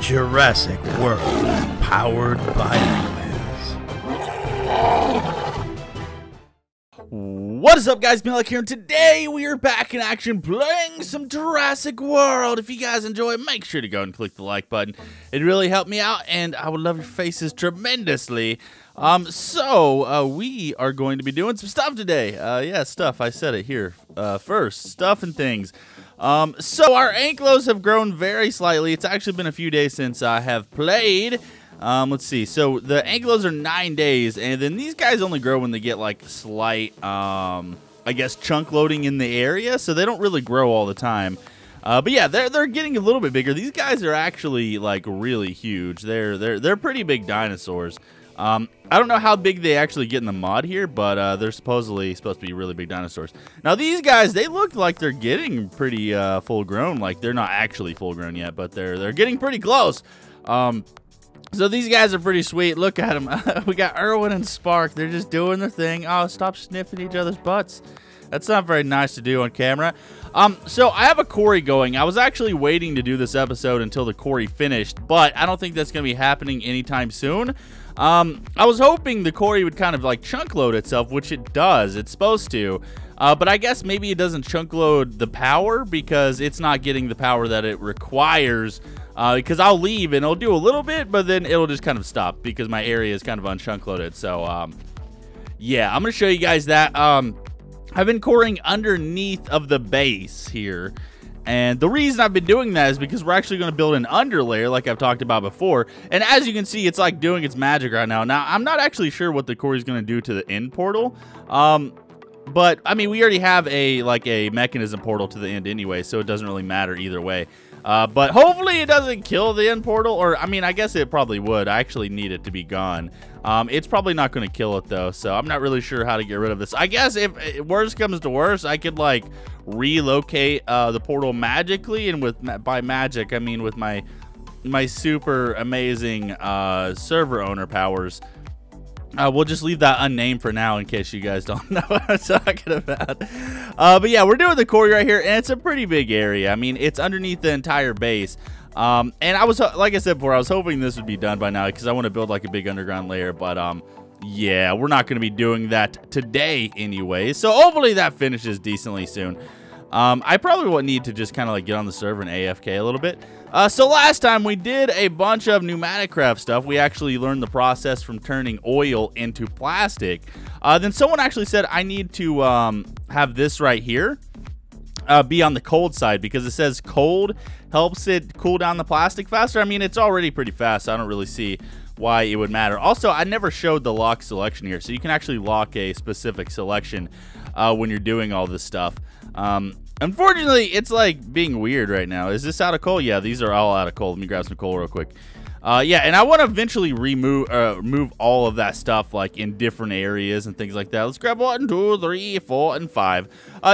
Jurassic World, powered by Akliz. What is up, guys? Malik here, and today we are back in action playing some Jurassic World. If you guys enjoy it, make sure to go and click the like button. It really helped me out, and I would love your faces tremendously. We are going to be doing some stuff today. Yeah, stuff. I said it here first. Stuff and things. So our ankles have grown very slightly. It's actually been a few days since I have played. Let's see. So the ankles are 9 days, and then these guys only grow when they get like slight, I guess, chunk loading in the area. So they don't really grow all the time. But yeah, they're getting a little bit bigger. These guys are actually like really huge. They're pretty big dinosaurs. I don't know how big they actually get in the mod here, but they're supposed to be really big dinosaurs. Now these guys, they look like they're getting pretty full grown. Like they're not actually full grown yet, but they're getting pretty close. So these guys are pretty sweet. Look at them. We got Erwin and Spark. They're just doing their thing. Oh, stop sniffing each other's butts. That's not very nice to do on camera. So I have a Quarry going. I was actually waiting to do this episode until the Quarry finished, but I don't think that's going to be happening anytime soon. I was hoping the Quarry would kind of like chunk load itself, which it does. It's supposed to. But I guess maybe it doesn't chunk load the power because it's not getting the power that it requires. Because I'll leave and it'll do a little bit, but then it'll just kind of stop because my area is kind of unchunk loaded. So, yeah, I'm going to show you guys that. I've been coring underneath of the base here. And the reason I've been doing that is because we're actually going to build an underlayer like I've talked about before. And as you can see, it's like doing its magic right now. Now, I'm not actually sure what the Quarry is going to do to the end portal. But, I mean, we already have a mechanism portal to the end anyway, so it doesn't really matter either way. But hopefully it doesn't kill the end portal, or, I mean, I guess it probably would. I actually need it to be gone. It's probably not going to kill it, though, so I'm not really sure how to get rid of this. I guess if worst comes to worst, I could, like, relocate the portal magically, and by magic, I mean with my super amazing server owner powers. We'll just leave that unnamed for now in case you guys don't know what I'm talking about. But yeah, we're doing the Quarry right here, and it's a pretty big area. I mean, it's underneath the entire base. And I was, like I said before, I was hoping this would be done by now because I want to build like a big underground layer. But yeah, we're not going to be doing that today anyway. So hopefully that finishes decently soon. I probably would need to just kind of like get on the server and AFK a little bit. So last time we did a bunch of pneumatic craft stuff. We actually learned the process from turning oil into plastic. Then someone actually said I need to have this right here be on the cold side because it says cold helps it cool down the plastic faster. I mean, it's already pretty fast, so I don't really see why it would matter. Also, I never showed the lock selection here, so you can actually lock a specific selection when you're doing all this stuff. Unfortunately, it's like being weird right now. Is this out of coal? Yeah, these are all out of coal. Let me grab some coal real quick. Yeah, and I want to eventually remove all of that stuff like in different areas and things like that. Let's grab 1, 2, 3, 4, and 5.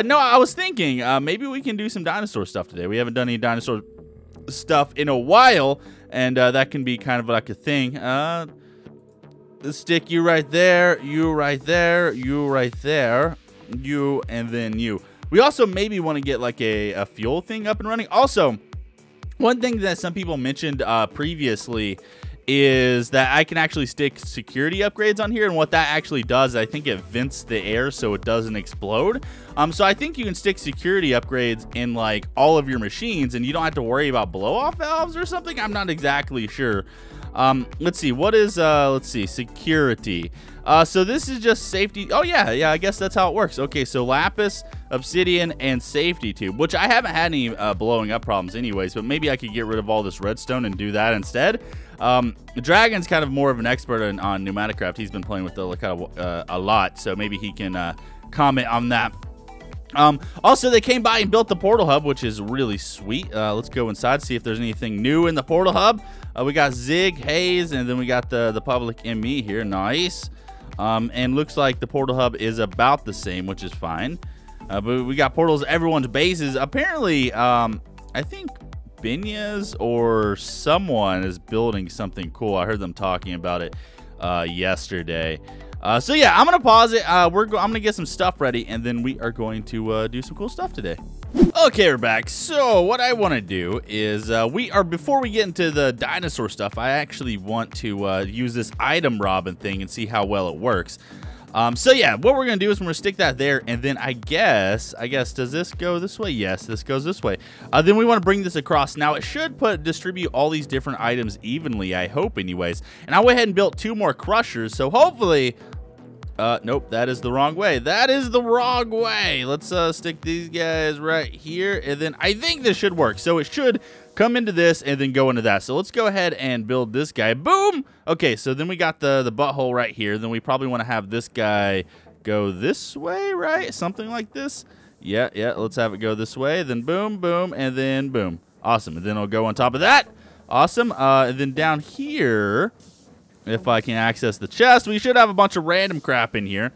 No, I was thinking maybe we can do some dinosaur stuff today. We haven't done any dinosaur stuff in a while, and that can be kind of like a thing. Let's stick you right there, you right there, you right there, you, and then you. We also maybe want to get like a fuel thing up and running. Also, one thing that some people mentioned previously is that I can actually stick security upgrades on here, and what that actually does, I think it vents the air so it doesn't explode. So I think you can stick security upgrades in like all of your machines, and you don't have to worry about blow-off valves or something. I'm not exactly sure. Let's see, what is let's see, security. So this is just safety. Oh yeah, I guess that's how it works. Okay, so lapis, obsidian, and safety tube, which I haven't had any blowing up problems anyways, but maybe I could get rid of all this redstone and do that instead. Dragon's kind of more of an expert on pneumatic craft. He's been playing with the a lot, so maybe he can comment on that. Also, they came by and built the portal hub, which is really sweet. Let's go inside, see if there's anything new in the portal hub. We got Zig, Hayes, and then we got the public ME here. Nice. And looks like the portal hub is about the same, which is fine. But we got portals at everyone's bases. Apparently, I think Binya's or someone is building something cool. I heard them talking about it yesterday. So yeah, I'm gonna pause it. I'm gonna get some stuff ready, and then we are going to do some cool stuff today. Okay, we're back. So what I want to do is before we get into the dinosaur stuff, I actually want to use this item robbing thing and see how well it works. So yeah, what we're gonna do is we're gonna stick that there, and then I guess, does this go this way? Yes, this goes this way. Then we want to bring this across. Now it should distribute all these different items evenly, I hope anyways. And I went ahead and built 2 more crushers, so hopefully, nope, that is the wrong way. That is the wrong way. Let's stick these guys right here, and then I think this should work. So it should come into this and then go into that. So let's go ahead and build this guy. Boom! Okay, so then we got the butthole right here. Then we probably want to have this guy go this way, right? Something like this. Yeah, let's have it go this way. Then boom, boom, and then boom. Awesome. And then it'll go on top of that. Awesome. And then down here, if I can access the chest, we should have a bunch of random crap in here,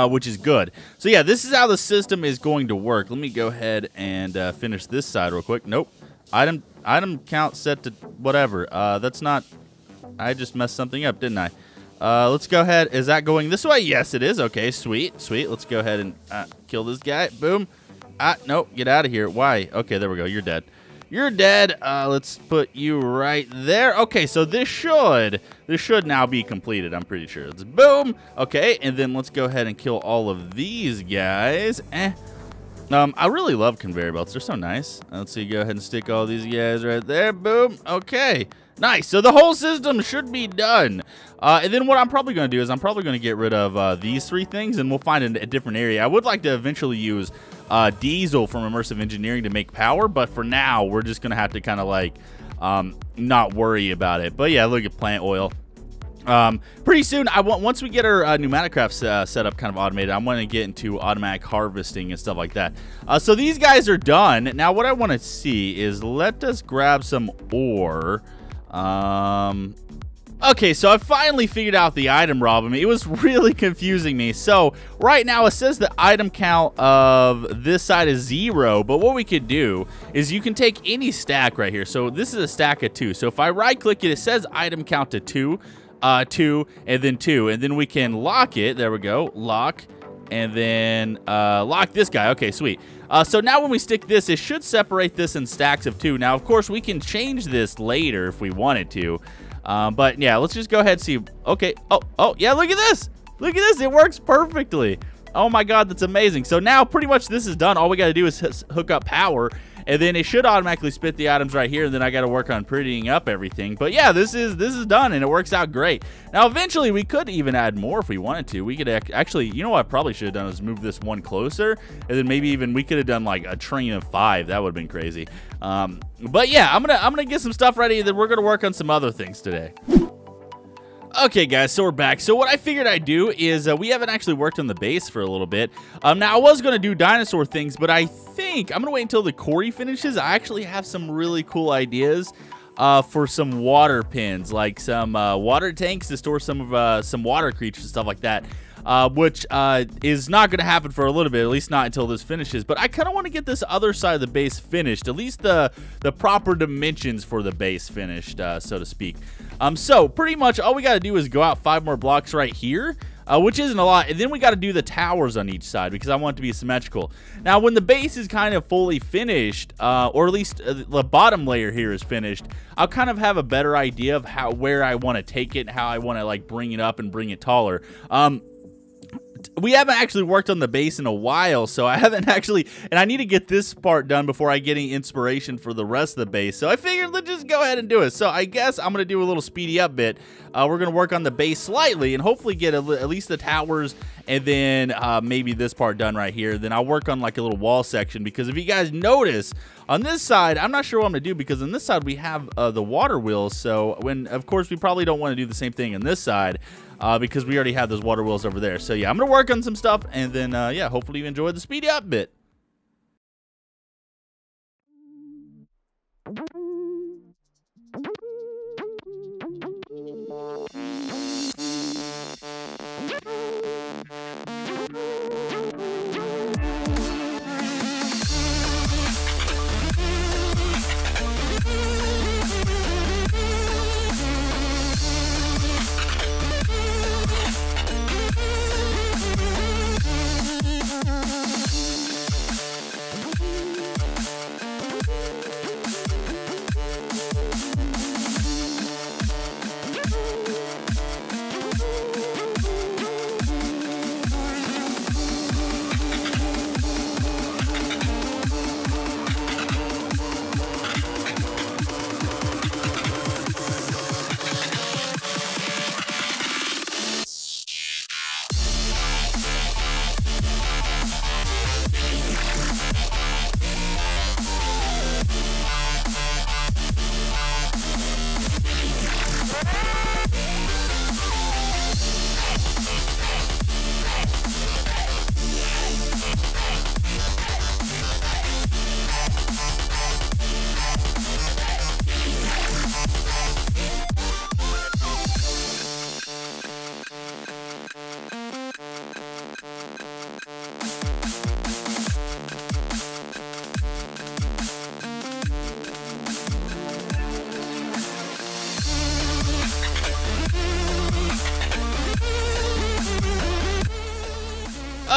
which is good. So yeah, this is how the system is going to work. Let me go ahead and finish this side real quick. Nope. Item count set to whatever. That's not... I just messed something up, didn't I? Let's go ahead. Is that going this way? Yes, it is. Okay, sweet. Let's go ahead and kill this guy. Boom. Nope. Get out of here. Why? Okay, there we go. You're dead. You're dead. Let's put you right there. Okay, so this should now be completed. I'm pretty sure. It's boom. Okay, and then let's go ahead and kill all of these guys. I really love conveyor belts. They're so nice. Let's see. Go ahead and stick all these guys right there. Boom. Okay. Nice. So the whole system should be done. And then what I'm probably going to do is I'm probably going to get rid of these 3 things, and we'll find a different area. I would like to eventually use diesel from immersive engineering to make power, but for now, we're just going to have to kind of like not worry about it. But yeah, look at plant oil. Pretty soon, once we get our pneumatic craft set up kind of automated, I want to get into automatic harvesting and stuff like that. So these guys are done. Now what I want to see is let us grab some ore. Okay, so I finally figured out the item robbing me. It was really confusing me. So right now it says the item count of this side is 0, but what we could do is you can take any stack right here. So this is a stack of 2. So if I right click it, it says item count to 2. 2, and then 2, and then we can lock it. There we go. Lock, and then lock this guy. Okay, sweet. So now when we stick this, it should separate this in stacks of 2. Now, of course, we can change this later if we wanted to. But yeah, let's just go ahead and see. Okay. Oh, yeah, look at this. Look at this. It works perfectly. Oh my God, that's amazing. So now pretty much this is done. All we got to do is hook up power, and then it should automatically spit the items right here, and then I got to work on prettying up everything. But yeah, this is done, and it works out great. Now, eventually, we could even add more if we wanted to. We could actually, you know what I probably should have done is move this one closer, and then maybe even we could have done like a train of 5. That would have been crazy. But yeah, I'm gonna get some stuff ready, and then we're gonna work on some other things today. Okay, guys, so we're back. So what I figured I'd do is we haven't actually worked on the base for a little bit. Now, I was going to do dinosaur things, but I think I'm going to wait until the Quarry finishes. I actually have some really cool ideas for some water pins, like some water tanks to store some water creatures and stuff like that. Which is not going to happen for a little bit, at least not until this finishes. But I kind of want to get this other side of the base finished, at least the proper dimensions for the base finished, so to speak. So pretty much all we got to do is go out 5 more blocks right here, which isn't a lot. And then we got to do the towers on each side because I want it to be symmetrical. Now, when the base is kind of fully finished, or at least the bottom layer here is finished, I'll kind of have a better idea of where I want to take it and how I want to like bring it up and bring it taller. We haven't actually worked on the base in a while, so I haven't actually, and I need to get this part done before I get any inspiration for the rest of the base. So I figured let's just go ahead and do it. So I guess I'm going to do a little speedy up bit. We're going to work on the base slightly and hopefully get at least the towers and then maybe this part done right here. Then I'll work on like a little wall section because if you guys notice on this side, I'm not sure what I'm going to do because on this side we have the water wheels. So of course, we probably don't want to do the same thing on this side. Because we already have those water wheels over there. So yeah, I'm going to work on some stuff, and then, yeah, hopefully you enjoyed the speedy up bit.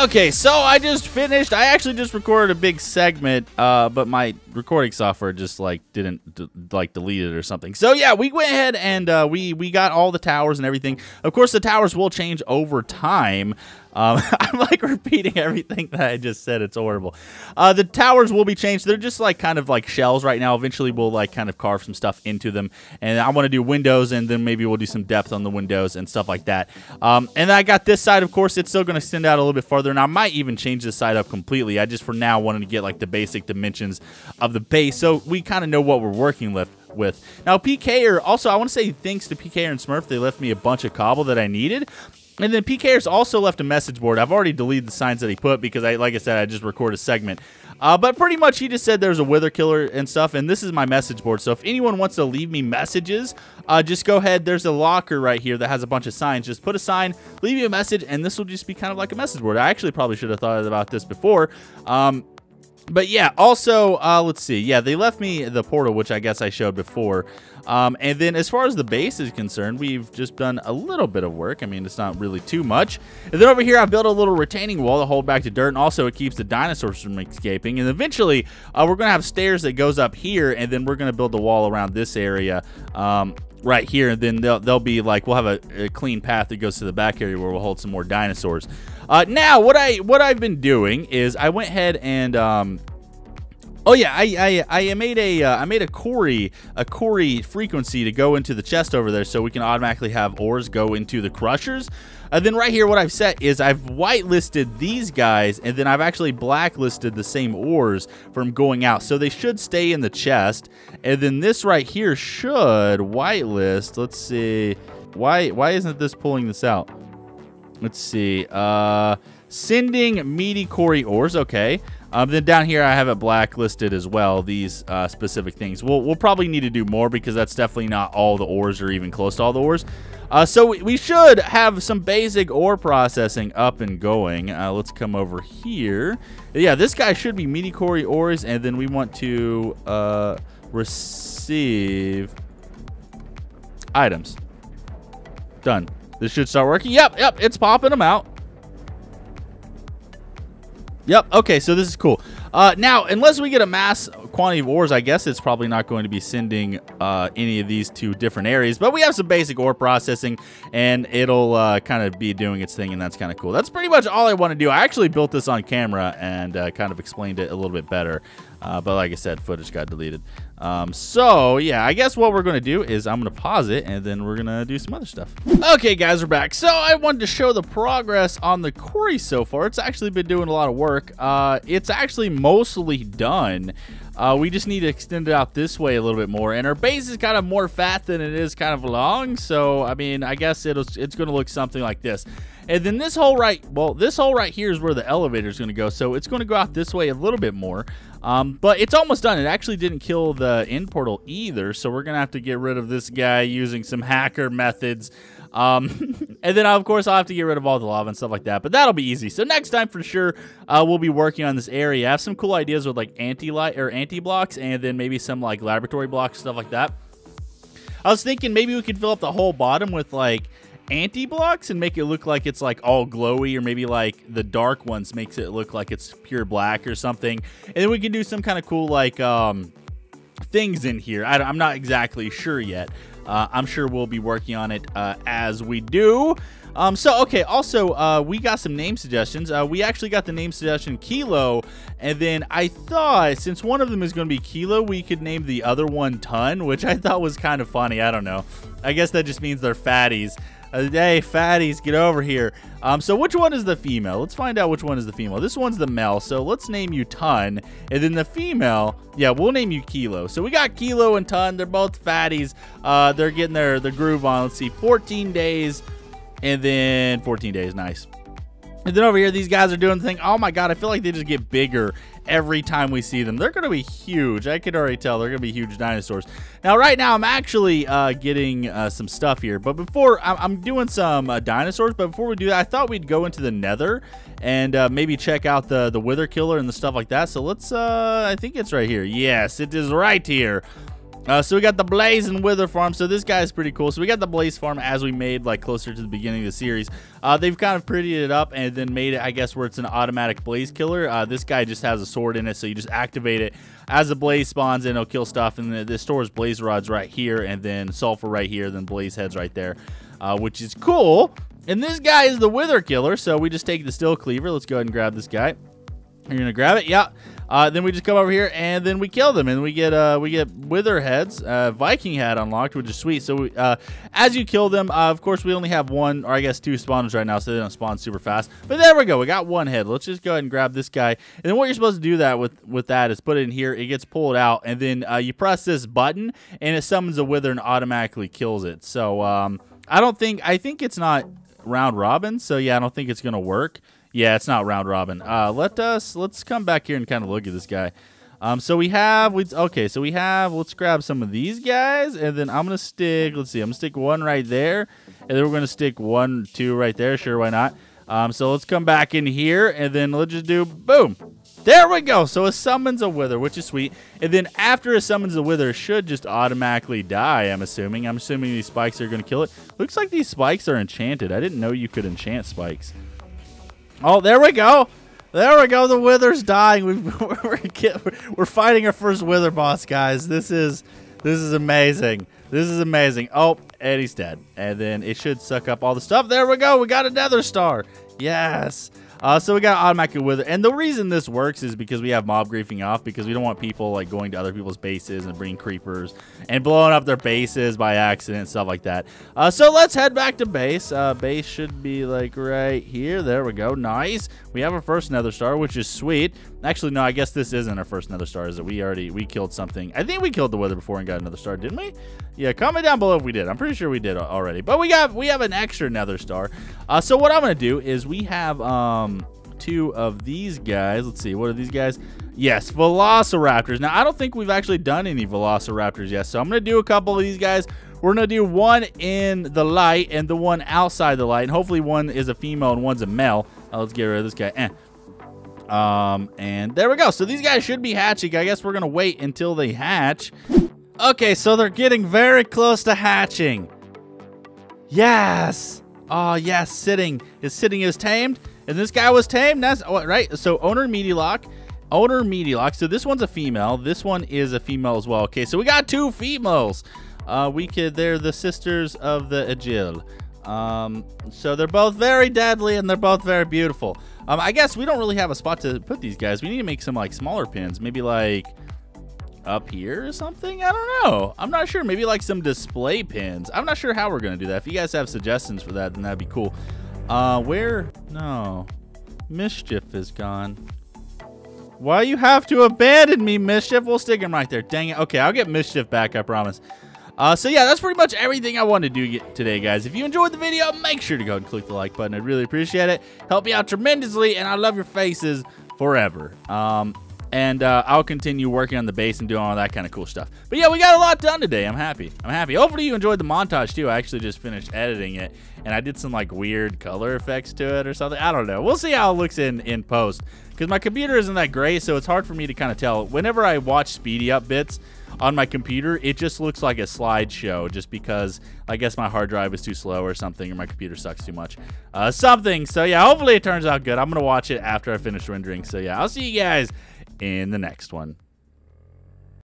Okay, so I just finished. I actually just recorded a big segment, but my recording software just didn't delete it or something. So yeah, we went ahead and we got all the towers and everything. Of course, the towers will change over time. I'm like repeating everything that I just said. It's horrible. The towers will be changed. They're just kind of like shells right now. Eventually, we'll kind of carve some stuff into them. And I want to do windows, and then maybe we'll do some depth on the windows and stuff like that. And I got this side, of course. It's still going to extend out a little bit farther, and I might even change this side up completely. I just, for now, wanted to get the basic dimensions of the base, so we kind of know what we're working with. Now, PKer, also, I want to say thanks to PKer and Smurf. They left me a bunch of cobble that I needed. And then PKer's also left a message board. I've already deleted the signs that he put because, like I said, I just recorded a segment. But pretty much he just said there's a wither killer and stuff, and this is my message board. So if anyone wants to leave me messages, just go ahead. There's a locker right here that has a bunch of signs. Just put a sign, leave me a message, and this will just be kind of like a message board. I actually probably should have thought about this before. But yeah, also, let's see. Yeah, they left me the portal, which I guess I showed before. And then as far as the base is concerned, we've just done a little bit of work. I mean, it's not really too much. And then over here, I built a little retaining wall to hold back the dirt. And also, it keeps the dinosaurs from escaping. And eventually, we're going to have stairs that goes up here. And then we're going to build the wall around this area right here. And then they'll be we'll have a clean path that goes to the back area where we'll hold some more dinosaurs. Now, what I've been doing is I went ahead and oh yeah, I made a Quarry frequency to go into the chest over there, so we can automatically have ores go into the crushers. And then right here, what I've set is I've whitelisted these guys, and then I've actually blacklisted the same ores from going out, so they should stay in the chest. And then this right here should whitelist. Let's see, why isn't this pulling this out? Let's see. Sending meaty Quarry ores. Okay. Then down here, I have it blacklisted as well, these specific things. We'll probably need to do more because that's definitely not all the ores or even close to all the ores. So we should have some basic ore processing up and going. Let's come over here. Yeah, this guy should be meaty Quarry ores, and then we want to receive items. Done. This should start working. Yep, it's popping them out. Yep, okay, so this is cool. Now, unless we get a mass quantity of ores, I guess it's probably not going to be sending any of these to different areas. But we have some basic ore processing, and it'll kind of be doing its thing, and that's kind of cool. That's pretty much all I want to do. I actually built this on camera and kind of explained it a little bit better. But like I said, footage got deleted. So, yeah, I guess what we're going to do is I'm going to pause it, and then we're going to do some other stuff. Okay, guys, we're back. So I wanted to show the progress on the Quarry so far. It's actually been doing a lot of work. It's actually mostly done. We just need to extend it out this way a little bit more. And our base is kind of more fat than it is kind of long. So, I mean, I guess it's going to look something like this. And then this hole right here is where the elevator is going to go. So it's going to go out this way a little bit more. But it's almost done. It actually didn't kill the end portal either. So we're going to have to get rid of this guy using some hacker methods. And then, of course, I'll have to get rid of all the lava and stuff like that. But that'll be easy. So next time, for sure, we'll be working on this area. I have some cool ideas with anti-blocks and then maybe some laboratory blocks, stuff like that. I was thinking maybe we could fill up the whole bottom with anti-blocks and make it look like it's all glowy, or maybe the dark ones makes it look like it's pure black or something. And then we can do some kind of cool things in here. I'm not exactly sure yet. I'm sure we'll be working on it as we do. Okay, also, we got some name suggestions. We actually got the name suggestion Kilo, and then I thought, since one of them is going to be Kilo, we could name the other one Ton, which I thought was kind of funny. I don't know. I guess that just means they're fatties. Hey, fatties, get over here. So which one is the female? Let's find out which one is the female. This one's the male, so let's name you Ton. And then the female, yeah, we'll name you Kilo. So we got Kilo and Ton. They're both fatties. They're getting their groove on. Let's see, 14 days. And then 14 days, nice. And then over here, these guys are doing the thing. Oh my god, I feel like they just get bigger every time we see them. They're going to be huge. I can already tell they're going to be huge dinosaurs. Now, right now, I'm actually getting some stuff here. But before, I'm doing some dinosaurs. But before we do that, I thought we'd go into the nether and maybe check out the wither killer and the stuff like that. So let's, I think it's right here. Yes, it is right here. So we got the Blaze and Wither farm. So this guy is pretty cool. So we got the Blaze farm as we made like closer to the beginning of the series. They've kind of prettied it up and then made it, I guess, where it's an automatic blaze killer. This guy just has a sword in it, so you just activate it as the blaze spawns and it'll kill stuff. And then this stores blaze rods right here, and then sulfur right here, then blaze heads right there, which is cool. And this guy is the Wither killer, so we just take the steel cleaver. Let's go ahead and grab this guy. You're gonna grab it, yeah. Then we just come over here and then we kill them, and we get Wither heads, Viking hat unlocked, which is sweet. So as you kill them, of course we only have one, or I guess 2 spawners right now, so they don't spawn super fast. But there we go, we got 1 head. Let's just go ahead and grab this guy. And then what you're supposed to do that with that is put it in here. It gets pulled out, and then you press this button, and it summons a Wither and automatically kills it. So I think it's not round robin. So yeah, I don't think it's gonna work. Yeah, it's not round robin. Let's come back here and kind of look at this guy. Let's grab some of these guys, and then I'm gonna stick, I'm gonna stick 1 right there, and then we're gonna stick 1, 2 right there. Sure, why not? So let's come back in here, and then let's just do boom. There we go. So it summons a Wither, which is sweet. And then after it summons a Wither, it should just automatically die, I'm assuming. I'm assuming these spikes are gonna kill it. Looks like these spikes are enchanted. I didn't know you could enchant spikes. Oh, there we go. There we go. The Wither's dying. We're fighting our first Wither boss, guys. This is amazing. This is amazing. Oh, and he's dead. And then it should suck up all the stuff. There we go. We got another star. Yes. So we got automatic Wither, and the reason this works is because we have mob griefing off, because we don't want people like going to other people's bases and bringing creepers and blowing up their bases by accident and stuff like that. So let's head back to base. Base should be like right here. There we go. Nice. We have our first nether star, which is sweet. Actually, no, I guess this isn't our first nether star, is it? We killed something. I think we killed the Wither before and got another star, didn't we? Yeah, comment down below if we did. I'm pretty sure we did already. But we have an extra nether star. So what I'm gonna do is we have 2 of these guys. Let's see, what are these guys? Yes, Velociraptors. Now, I don't think we've actually done any Velociraptors yet, so I'm gonna do a couple of these guys. We're gonna do 1 in the light and the 1 outside the light, and hopefully 1 is a female and 1's a male. Let's get rid of this guy. And there we go. So these guys should be hatching. I guess we're gonna wait until they hatch. Okay, so they're getting very close to hatching. Yes. Oh yes, sitting is tamed, and this guy was tamed. That's right. So owner media lock. So this one's a female. This one is a female as well. Okay, so we got 2 females. They're the sisters of the Agile. So they're both very deadly and they're both very beautiful. I guess we don't really have a spot to put these guys. We need to make some like smaller pins, maybe like up here or something. I don't know. I'm not sure. Maybe like some display pins. I'm not sure how we're gonna do that. If you guys have suggestions for that, then that'd be cool. No, Mischief is gone. Why you have to abandon me, Mischief? We'll stick him right there. Dang it. Okay, I'll get Mischief back, I promise. So yeah, that's pretty much everything I wanted to do today, guys. If you enjoyed the video, make sure to go and click the like button. I'd really appreciate it. Help me out tremendously, and I love your faces forever. I'll continue working on the base and doing all that kind of cool stuff. But yeah, we got a lot done today. I'm happy. Hopefully you enjoyed the montage too. I actually just finished editing it, and I did some like weird color effects to it or something. I don't know. We'll see how it looks in post, because my computer isn't that great, so it's hard for me to kind of tell. Whenever I watch speedy up bits on my computer, it just looks like a slideshow, just because I guess my hard drive is too slow or something, or my computer sucks too much. So yeah, hopefully it turns out good. I'm gonna watch it after I finish rendering. So yeah, I'll see you guys in the next one.